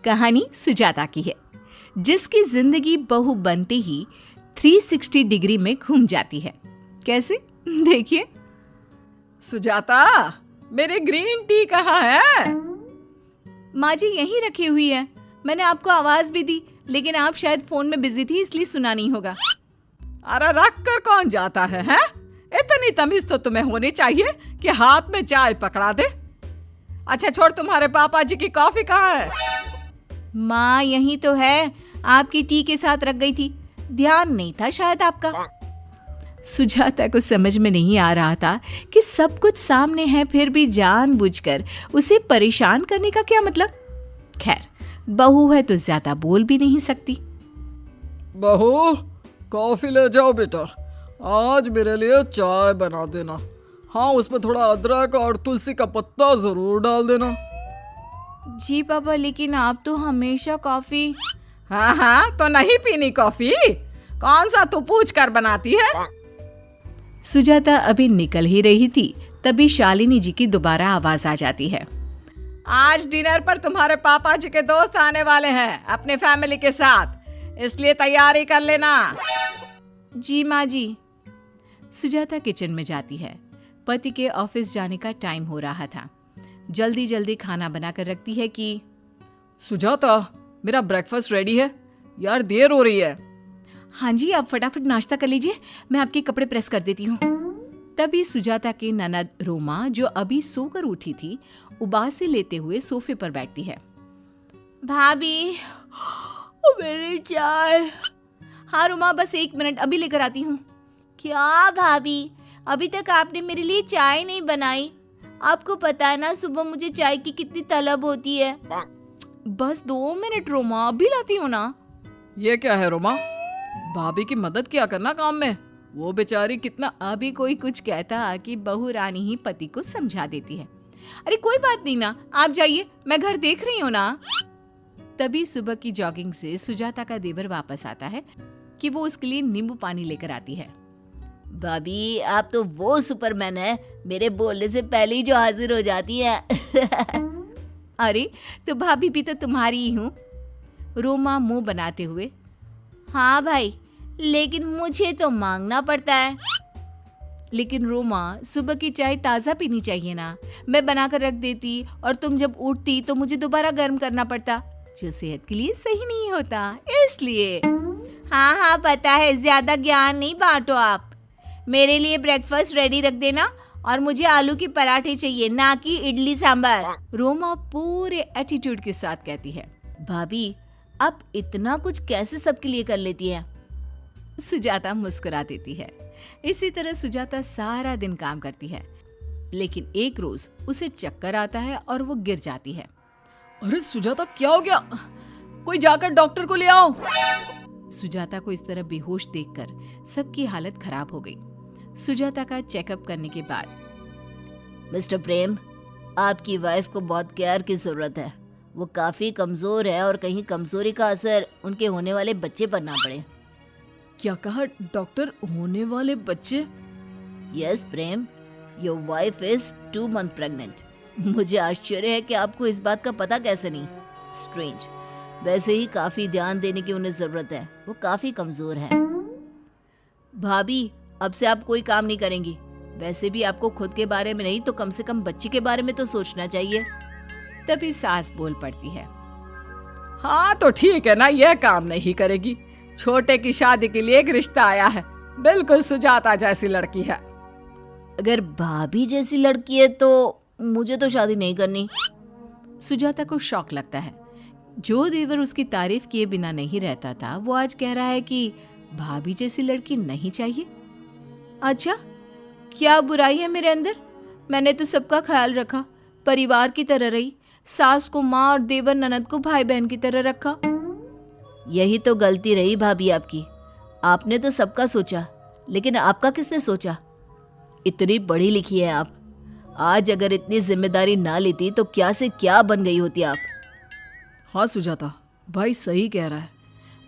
कहानी सुजाता की है, जिसकी जिंदगी बहू बनते ही 360 डिग्री में घूम जाती है। कैसे? देखिए। सुजाता, मेरी ग्रीन टी कहाँ है? माँ जी यहीं रखी हुई है। मैंने आपको आवाज भी दी, लेकिन आप शायद फोन में बिजी थी, इसलिए सुना नहीं होगा। अरे रख कर कौन जाता है, हैं? इतनी तमीज तो तुम्हें होनी चाहिए कि हाथ में चाय पकड़ा दे। अच्छा छोड़, तुम्हारे पापा जी की कॉफी कहाँ है? माँ यहीं तो है, आपकी टी के साथ रख गई थी, ध्यान नहीं था शायद आपका। सुजाता को समझ में नहीं आ रहा था कि सब कुछ सामने है, फिर भी जानबूझकर उसे परेशान करने का क्या मतलब। खैर, बहू है तो ज्यादा बोल भी नहीं सकती। बहू, कॉफी ले जाओ बेटा, आज मेरे लिए चाय बना देना। हाँ, उसमें थोड़ा अदरक और तुलसी का पत्ता जरूर डाल देना। जी पापा, लेकिन आप तो हमेशा कॉफी। हाँ, तो नहीं पीनी कॉफी? कौन सा तू पूछ कर बनाती है? सुजाता अभी निकल ही रही थी, तभी शालिनी जी की दोबारा आवाज आ जाती है। आज डिनर पर तुम्हारे पापा जी के दोस्त आने वाले हैं अपने फैमिली के साथ, इसलिए तैयारी कर लेना। जी माँ जी। सुजाता किचन में जाती है। पति के ऑफिस जाने का टाइम हो रहा था। जल्दी जल्दी खाना बनाकर रखती है कि सुजाता, मेरा ब्रेकफास्ट रेडी है यार, देर हो रही है। हाँ जी, आप फटाफट नाश्ता कर लीजिए, मैं आपके कपड़े प्रेस कर देती हूँ। तभी सुजाता की ननद रोमा, जो अभी सोकर उठी थी, उबासी लेते हुए सोफे पर बैठती है। भाभी, मेरी चाय। हाँ रोमा, बस 1 मिनट, अभी लेकर आती हूँ। क्या भाभी, अभी तक आपने मेरे लिए चाय नहीं बनाई? आपको पता है ना सुबह मुझे चाय की कितनी तलब होती है। बस 2 मिनट रोमा, अभी लाती हूँ ना। ये क्या है रोमा, भाभी की मदद किया करना काम में, वो बेचारी कितना। अभी कोई कुछ कहता कि बहू रानी ही पति को समझा देती है। अरे कोई बात नहीं ना, आप जाइए, मैं घर देख रही हूँ ना। तभी सुबह की जॉगिंग से सुजाता का देवर वापस आता है कि वो उसके लिए नींबू पानी लेकर आती है। भाभी, आप तो वो सुपरमैन है, मेरे बोलने से पहले ही जो हाजिर हो जाती है। अरे तो भाभी भी तो तुम्हारी ही हूँ, रोमा मुंह बनाते हुए। हाँ भाई, लेकिन मुझे तो मांगना पड़ता है। लेकिन रोमा, सुबह की चाय ताज़ा पीनी चाहिए ना, मैं बनाकर रख देती और तुम जब उठती तो मुझे दोबारा गर्म करना पड़ता, जो सेहत के लिए सही नहीं होता, इसलिए। हाँ पता है, ज्यादा ज्ञान नहीं बांटो आप। मेरे लिए ब्रेकफास्ट रेडी रख देना और मुझे आलू के पराठे चाहिए, ना कि इडली सांभर, रोमा पूरे एटीट्यूड के साथ कहती है। भाभी, आप इतना कुछ कैसे सबके लिए कर लेती है? सुजाता मुस्कुरा देती है। इसी तरह सुजाता सारा दिन काम करती है, लेकिन एक रोज उसे चक्कर आता है और वो गिर जाती है। अरे सुजाता, क्या हो गया? कोई जाकर डॉक्टर को ले आओ। सुजाता को इस तरह बेहोश देखकर सबकी हालत खराब हो गई। सुजाता का चेकअप करने के बाद, मिस्टर प्रेम, आपकी वाइफ को बहुत केयर की जरूरत है। वो काफी कमजोर है और कहीं कमजोरी का असर उनके होने वाले बच्चे पर ना पड़े। क्या कहा डॉक्टर? होने वाले बच्चे? Yes Prem, your wife is 2 month pregnant. मुझे आश्चर्य है कि आपको इस बात का पता कैसे नहीं। स्ट्रेंज। वैसे ही काफी ध्यान देने की उन्हें जरूरत है, वो काफी कमजोर है। भाभी, अब से आप कोई काम नहीं करेंगी। वैसे भी आपको खुद के बारे में नहीं तो कम से कम बच्ची के बारे में तो सोचना चाहिए। तभी सास बोल पड़ती है। हाँ तो ठीक है ना, यह काम नहीं करेगी। छोटे की शादी के लिए एक रिश्ता आया है, बिल्कुल सुजाता जैसी लड़की है। अगर भाभी जैसी लड़की है तो मुझे तो शादी नहीं करनी। सुजाता को शौक लगता है। जो देवर उसकी तारीफ किए बिना नहीं रहता था, वो आज कह रहा है कि भाभी जैसी लड़की नहीं चाहिए। अच्छा, क्या बुराई है मेरे अंदर? मैंने तो सबका ख्याल रखा, परिवार की तरह रही, सास को माँ और देवर ननद को भाई बहन की तरह रखा। यही तो गलती रही भाभी आपकी। आपने तो सबका सोचा, लेकिन आपका किसने सोचा? इतनी पढ़ी लिखी है आप, आज अगर इतनी जिम्मेदारी ना लेती तो क्या से क्या बन गई होती आप। हाँ सुजाता, भाई सही कह रहा है।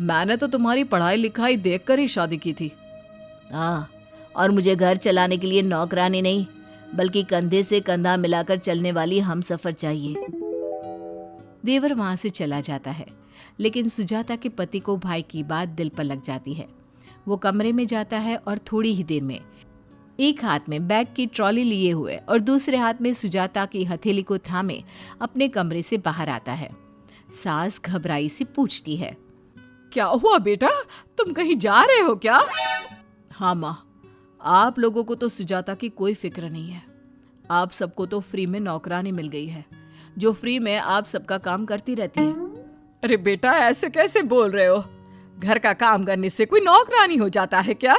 मैंने तो तुम्हारी पढ़ाई लिखाई देखकर ही शादी की थी। हाँ, और मुझे घर चलाने के लिए नौकरानी नहीं, बल्कि कंधे से कंधा मिलाकर चलने वाली हमसफर चाहिए। देवर वहां से चला जाता है, लेकिन सुजाता के पति को भाई की बात दिल पर लग जाती है। वो कमरे में जाता है और थोड़ी ही देर में एक हाथ में बैग की ट्रॉली लिए हुए और दूसरे हाथ में सुजाता की हथेली को थामे अपने कमरे से बाहर आता है। सास घबराई से पूछती है, क्या हुआ बेटा, तुम कहीं जा रहे हो क्या? हाँ माँ, आप लोगों को तो सुजाता की कोई फिक्र नहीं है। आप सबको तो फ्री में नौकरानी मिल गई है, जो फ्री में आप सबका काम करती रहती है। अरे बेटा, ऐसे कैसे बोल रहे हो? घर का काम करने से कोई नौकरानी हो जाता है क्या?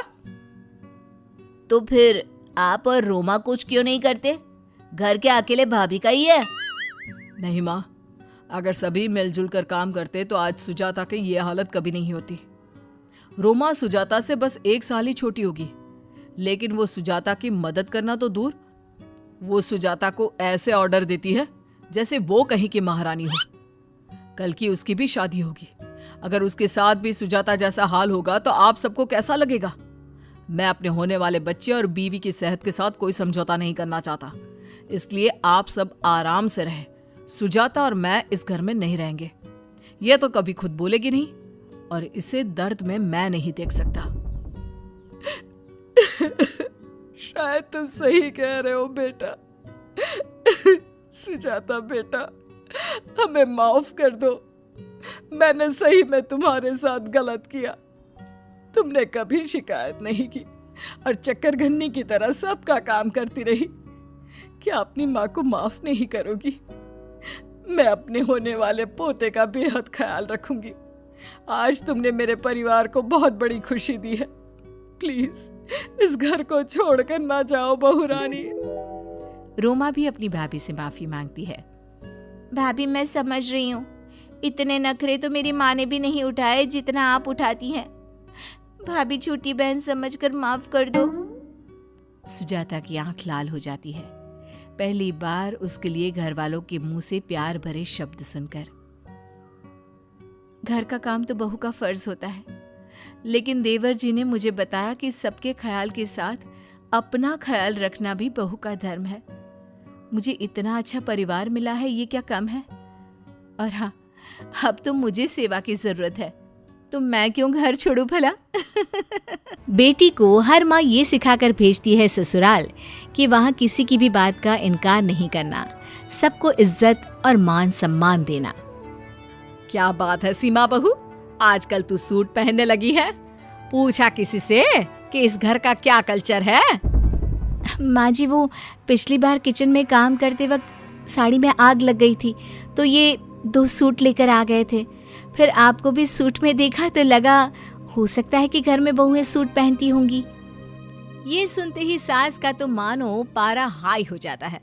तो फिर आप और रोमा कुछ क्यों नहीं करते? घर के अकेले भाभी का ही है। नहीं माँ, अगर सभी मिलजुल कर काम करते तो आज सुजाता की ये हालत कभी नहीं होती। रोमा सुजाता से बस 1 साल ही छोटी होगी, लेकिन वो सुजाता की मदद करना तो दूर, वो सुजाता को ऐसे ऑर्डर देती है जैसे वो कहीं की महारानी हो। कल की उसकी भी शादी होगी, अगर उसके साथ भी सुजाता जैसा हाल होगा तो आप सबको कैसा लगेगा? मैं अपने होने वाले बच्चे और बीवी की सेहत के साथ कोई समझौता नहीं करना चाहता, इसलिए आप सब आराम से रहें। सुजाता और मैं इस घर में नहीं रहेंगे। ये तो कभी खुद बोलेगी नहीं, और इसे दर्द में मैं नहीं देख सकता। शायद तुम सही कह रहे हो बेटा। सुजाता बेटा, हमें माफ कर दो। मैंने सही में तुम्हारे साथ गलत किया। तुमने कभी शिकायत नहीं की और चक्करघन्नी की तरह सबका काम करती रही। क्या अपनी माँ को माफ नहीं करोगी? मैं अपने होने वाले पोते का बेहद ख्याल रखूंगी। आज तुमने मेरे परिवार को बहुत बड़ी खुशी दी है। प्लीज इस घर को छोड़कर ना जाओ बहू रानी। रोमा भी अपनी भाभी से माफी मांगती है। भाभी, मैं समझ रही हूँ, इतने नखरे तो मेरी माँ ने भी नहीं उठाए जितना आप उठाती हैं। भाभी, छोटी बहन समझकर माफ कर दो। सुजाता की आंख लाल हो जाती है, पहली बार उसके लिए घर वालों के मुंह से प्यार भरे शब्द सुनकर। घर का काम तो बहू का फर्ज होता है, लेकिन देवर जी ने मुझे बताया कि सबके ख्याल के साथ अपना ख्याल रखना भी बहू का धर्म है। मुझे इतना अच्छा परिवार मिला है, ये क्या कम है? और हाँ, अब तो मुझे सेवा की जरूरत है, तो मैं क्यों घर छोड़ू भला? बेटी को हर माँ ये सिखाकर भेजती है ससुराल कि वहाँ किसी की भी बात का इनकार नहीं करना, सबको इज्जत और मान सम्मान देना। क्या बात है सीमा बहू, आजकल तू सूट पहनने लगी है? पूछा किसी से कि इस घर का क्या कल्चर है? माँ जी, वो पिछली बार किचन में काम करते वक्त साड़ी में आग लग गई थी, तो ये 2 सूट लेकर आ गए थे। फिर आपको भी सूट में देखा तो लगा हो सकता है कि घर में बहुएं सूट पहनती होंगी। ये सुनते ही सास का तो मानो पारा हाई हो जाता है।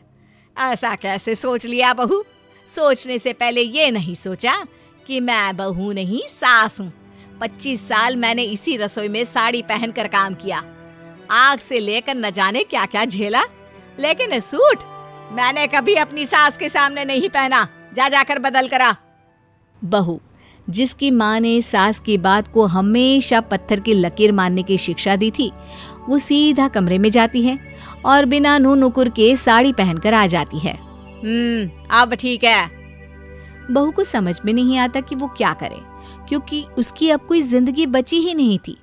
ऐसा कैसे सोच लिया बहू? सोचने से पहले ये नहीं सोचा कि मैं बहू नहीं सास हूँ। 25 साल मैंने इसी रसोई में साड़ी पहनकर काम किया, आग से लेकर न जाने क्या क्या झेला, लेकिन सूट मैंने कभी अपनी सास के सामने नहीं पहना। जाकर बदल करा। बहू, जिसकी माँ ने सास की बात को हमेशा पत्थर की लकीर मानने की शिक्षा दी थी, वो सीधा कमरे में जाती है और बिना नून नुकुर के साड़ी पहनकर आ जाती है। अब ठीक है। बहू को समझ में नहीं आता कि वो क्या करे, क्योंकि उसकी अब कोई जिंदगी बची ही नहीं थी।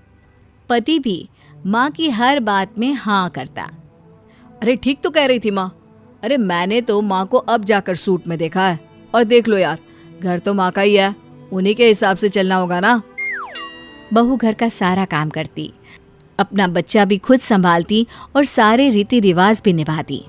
पति भी माँ की हर बात में हाँ करता। अरे ठीक तो कह रही थी माँ। अरे मैंने तो माँ को अब जाकर सूट में देखा है, और देख लो यार, घर तो माँ का ही है, उन्हीं के हिसाब से चलना होगा ना। बहू घर का सारा काम करती, अपना बच्चा भी खुद संभालती और सारे रीति रिवाज भी निभाती।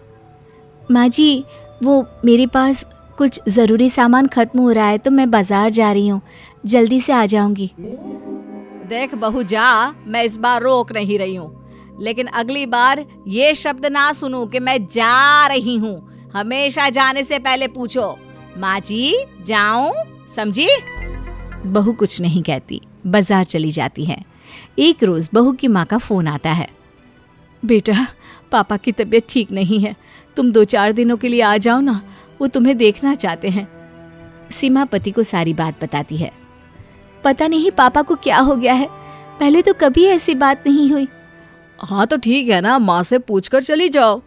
माँ जी, वो मेरे पास कुछ ज़रूरी सामान खत्म हो रहा है, तो मैं बाजार जा रही हूँ, जल्दी से आ जाऊंगी। देख बहू जा, मैं इस बार रोक नहीं रही हूँ, लेकिन अगली बार ये शब्द ना सुनूं कि मैं जा रही हूँ। हमेशा जाने से पहले पूछो, माँ जी जाऊं, समझी? बहू कुछ नहीं कहती, बाजार चली जाती है। एक रोज बहू की माँ का फोन आता है। बेटा, पापा की तबीयत ठीक नहीं है, तुम 2-4 दिनों के लिए आ जाओ ना, वो तुम्हें देखना चाहते हैं। सीमा पति को सारी बात बताती है। पता नहीं पापा को क्या हो गया है, पहले तो कभी ऐसी बात नहीं हुई। हाँ तो ठीक है ना, माँ से पूछकर चली जाओ।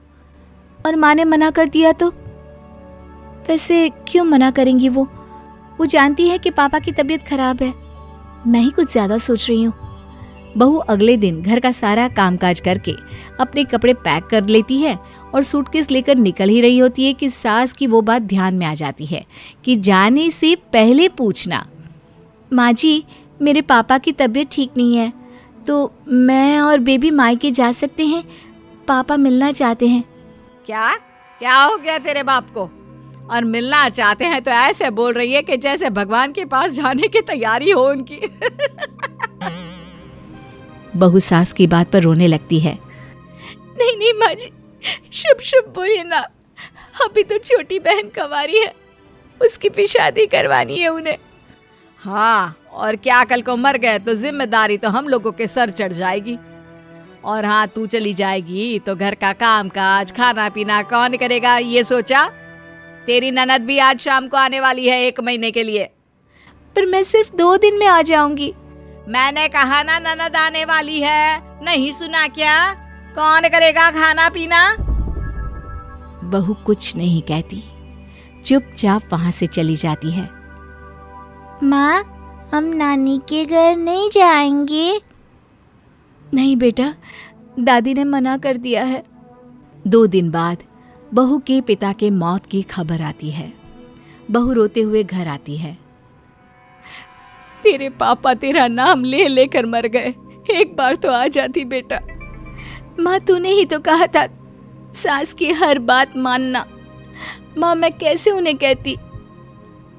और माँ ने मना कर दिया तो? वैसे क्यों मना करेंगी वो? वो जानती है कि पापा की तबीयत खराब है। मैं ही कुछ ज्यादा सोच रही हूँ। बहू अगले दिन घर का सारा कामकाज करके अपने कपड़े पैक कर लेती है और सूटकेस लेकर निकल ही रही होती है कि सास की वो बात ध्यान में आ जाती है कि जाने से पहले पूछना, माँ जी, मेरे पापा की तबीयत ठीक नहीं है, तो मैं और बेबी मायके जा सकते हैं? पापा मिलना चाहते हैं। क्या क्या हो गया तेरे बाप को? और मिलना चाहते हैं तो ऐसे बोल रही है कि जैसे भगवान के पास जाने की तैयारी हो उनकी। बहू सास की बात पर रोने लगती है। नहीं नहीं माँ जी, शुभ शुभ बोलिए ना। अभी तो छोटी बहन कंवारी है, उसकी भी शादी करवानी है उन्हें। हाँ, और क्या कल को मर गए तो जिम्मेदारी तो हम लोगों के सर चढ़ जाएगी। और हाँ, तू चली जाएगी तो घर का काम काज खाना पीना कौन करेगा, ये सोचा? तेरी ननद भी आज शाम को आने वाली है 1 महीने के लिए। पर मैं सिर्फ 2 दिन में आ जाऊंगी। मैंने कहा ना ननद आने वाली है, नहीं सुना क्या? कौन करेगा खाना पीना? बहू कुछ नहीं कहती, चुपचाप वहां से चली जाती है। माँ, हम नानी के घर नहीं जाएंगे। नहीं बेटा, दादी ने मना कर दिया है। 2 दिन बाद बहू के पिता के मौत की खबर आती है। बहू रोते हुए घर आती है। तेरे पापा तेरा नाम ले लेकर मर गए, एक बार तो आ जाती बेटा। माँ, तूने ही तो कहा था सास की हर बात मानना। माँ, मैं कैसे उन्हें कहती?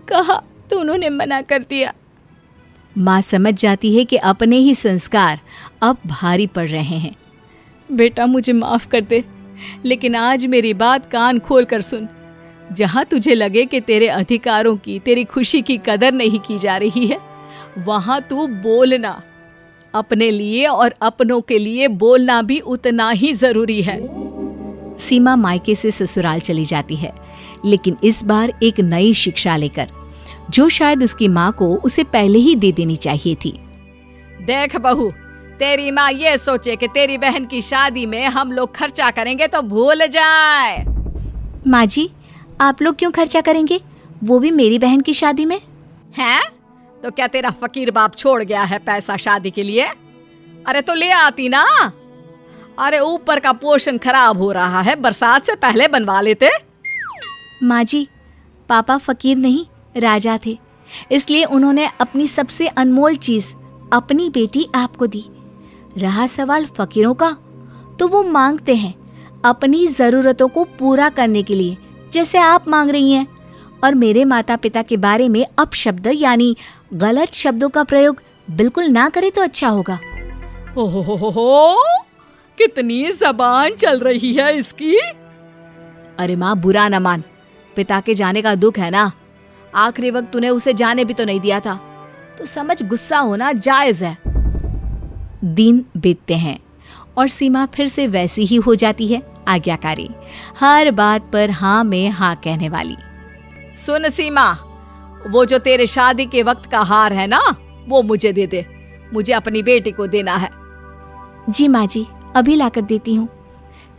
कहा तो उन्होंने मना कर दिया। माँ समझ जाती है कि अपने ही संस्कार अब भारी पड़ रहे हैं। बेटा, मुझे माफ कर दे, लेकिन आज मेरी बात कान खोल कर सुन। जहाँ तुझे लगे कि तेरे अधिकारों की, तेरी खुशी की कदर नहीं की जा रही है, वहाँ तू बोलना। अपने लिए और अपनों के लिए बोलना भी उतना ही जरूरी है। सीमा मायके से ससुराल चली जाती है, लेकिन इस बार एक नई शिक्षा लेकर, जो शायद उसकी माँ को उसे पहले ही दे देनी चाहिए थी। देख बहू, तेरी माँ ये सोचे कि तेरी बहन की शादी में हम लोग खर्चा करेंगे तो भूल जाए। माँ जी, आप लोग क्यों खर्चा करेंगे, वो भी मेरी बहन की शादी में? हैं? तो क्या तेरा फकीर बाप छोड़ गया है पैसा शादी के लिए? अरे तो ले आती ना। अरे ऊपर का पोर्शन खराब हो रहा है, बरसात से पहले बनवा लेते। माँ जी, पापा फकीर नहीं राजा थे, इसलिए उन्होंने अपनी सबसे अनमोल चीज, अपनी बेटी आपको दी। रहा सवाल फकीरों का, तो वो मांगते हैं अपनी जरूरतों को पूरा करने के लिए, जैसे आप मांग रही हैं। और मेरे माता पिता के बारे में अपशब्द यानी गलत शब्दों का प्रयोग बिल्कुल ना करे तो अच्छा होगा। ओहो, कितनी जबान चल रही है इसकी। अरे माँ, बुरा न मान, पिता के जाने का दुख है ना। आखिरी वक्त तूने उसे जाने भी तो नहीं दिया था, तो समझ गुस्सा होना जायज है। दिन बीतते हैं और सीमा फिर से वैसी ही हो जाती है, आज्ञाकारी, हर बात पर हाँ में हाँ कहने वाली। सुन सीमा, वो जो तेरे शादी के वक्त का हार है ना, वो मुझे दे दे। मुझे अपनी बेटी को देना है। जी माँ जी, अभी लाकर देती हूँ।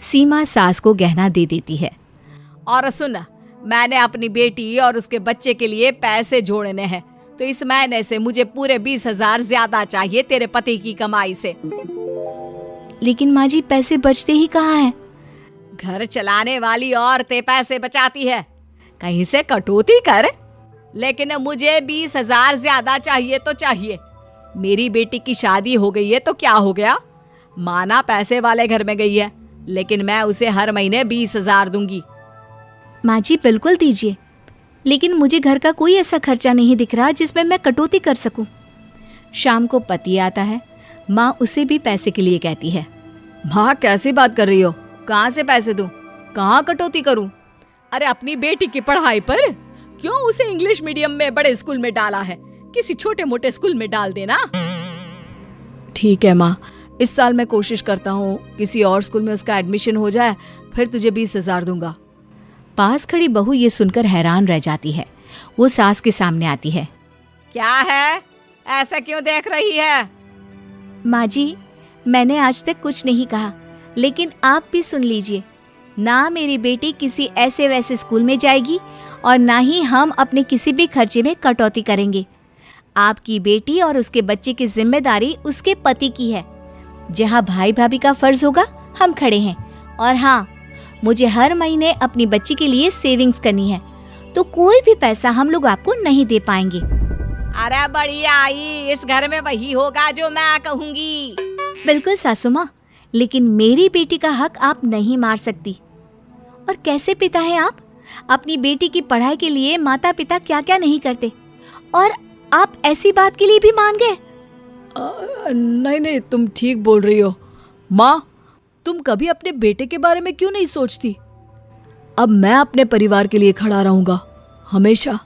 सीमा सास को गहना दे देती है। और सुन, मैंने अपनी बेटी और उसके बच्चे के लिए पैसे जोड़ने हैं, तो इस महीने से मुझे पूरे 20,000 ज्यादा चाहिए तेरे पति की कमाई से। लेकिन माँ जी, पैसे बचते ही कहाँ हैं? घर चलाने वाली औरतें पैसे बचाती है, कहीं से कटौती कर। लेकिन मुझे 20,000 ज्यादा चाहिए तो चाहिए। मेरी बेटी की शादी हो गई है तो क्या हो गया? माना पैसे वाले घर में गई है, लेकिन मैं उसे हर महीने 20,000 दूंगी। माँ जी, बिल्कुल दीजिए, लेकिन मुझे घर का कोई ऐसा खर्चा नहीं दिख रहा जिसमें मैं कटौती कर सकूं। शाम को पति आता है। माँ उसे भी पैसे के लिए कहती है। माँ, कैसी बात कर रही हो? कहाँ से पैसे दूं? कहाँ कटौती करूं? अरे अपनी बेटी की पढ़ाई पर। क्यों उसे इंग्लिश मीडियम में बड़े स्कूल में डाला है? किसी छोटे मोटे स्कूल में डाल देना। ठीक है माँ, इस साल मैं कोशिश करता हूँ किसी और स्कूल में उसका एडमिशन हो जाए, फिर तुझे 20,000 दूंगा। पास खड़ी बहू ये सुनकर हैरान रह जाती है। वो सास के सामने आती है। क्या है, ऐसा क्यों देख रही है? माँ जी, मैंने आज तक कुछ नहीं कहा, लेकिन आप भी सुन लीजिए। ना मेरी बेटी किसी ऐसे वैसे स्कूल में जाएगी और ना ही हम अपने किसी भी खर्चे में कटौती करेंगे। आपकी बेटी और उसके बच्चे की जिम्मेदारी उसके पति की है। जहाँ भाई भाभी का फर्ज होगा हम खड़े हैं। और हाँ, मुझे हर महीने अपनी बच्ची के लिए सेविंग्स करनी है, तो कोई भी पैसा हम लोग आपको नहीं दे पाएंगे। अरे बढ़िया आई, इस घर में वही होगा जो मैं कहूंगी। बिल्कुल सासू माँ, लेकिन मेरी बेटी का हक आप नहीं मार सकती। और कैसे पिता हैं आप? अपनी बेटी की पढ़ाई के लिए माता पिता क्या क्या नहीं करते, और आप ऐसी बात के लिए भी मान गए। नहीं नहीं, तुम ठीक बोल रही हो माँ। तुम कभी अपने बेटे के बारे में क्यों नहीं सोचती? अब मैं अपने परिवार के लिए खड़ा रहूंगा हमेशा।